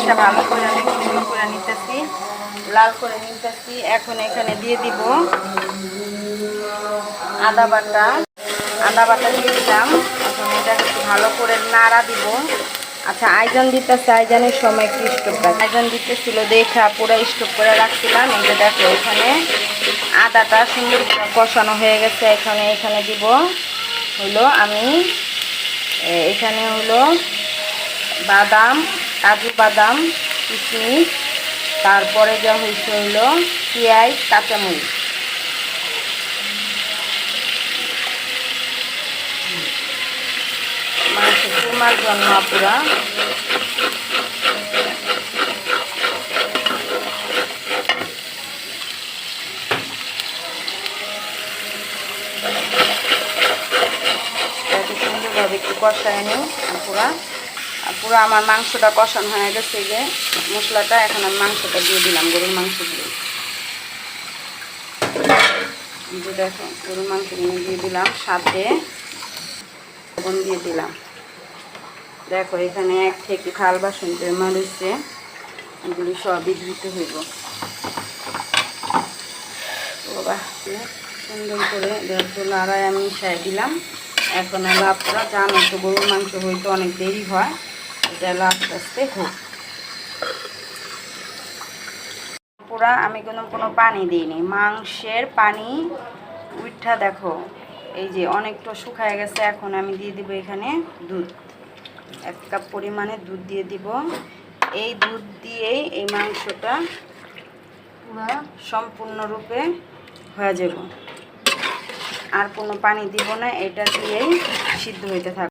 মরিচটা ভালো করে আমি গুঁড়ো করে নিতেছি, লাল করে নিতেছি। এখন এখানে দিয়ে দিব আদা বাটা। আদা বাটা দিয়ে দিলাম। এখন এটা একটু ভালো করে নাড়া দিব। আচ্ছা, আইজান দিতেছে, আইজানের সময় একটু স্টপ রাখ। আইজান দিতেছিল দেখা পুরো স্টপ করে রাখছিলাম। এই যে দেখো এখানে আদাটা সুন্দর করে কষানো হয়ে গেছে। এখানে দিব হলো আমি এখানে হলো বাদাম, কাজু বাদাম, কিশমিশ, তারপরে যা হয়েছে হলো পেঁয়াজ, কাঁচামরিচ। মাংস কুরমার জন্য আপুরা সুন্দরভাবে একটু কষায় নিই। পুরো আমার মাংসটা কষানো হয়ে গেছে। যে মশলাটা এখন আমি মাংসটা দিয়ে দিলাম, গরুর মাংস দিয়ে। দেখো গরুর মাংস দিয়ে দিলাম, সাথে লবণ দিয়ে দিলাম। দেখো এখানে 1 থেকে থাল বাসন জমা রয়েছে, এগুলি সবই দিতে হইব। সুন্দর করে দেখো লড়াই আমি মিশাই দিলাম। এখন হলো আপনারা জানো তো গরুর মাংস হইতে অনেক দেরি হয়, এটা হলো আস্তে আস্তে হোক। পুরা আমি কোনো পানি দিইনি, মাংসের পানি উঠা দেখো এই যে অনেকটা শুকায় গেছে। এখন আমি দিয়ে দিব এখানে দুধ, 1 কাপ পরিমাণে দুধ দিয়ে দিব। এই দুধ দিয়েই এই মাংসটা পুরো সম্পূর্ণরূপে হয়ে যাব। আর কোনো পানি দিব না, এটা দিয়েই সিদ্ধ হইতে থাকবে।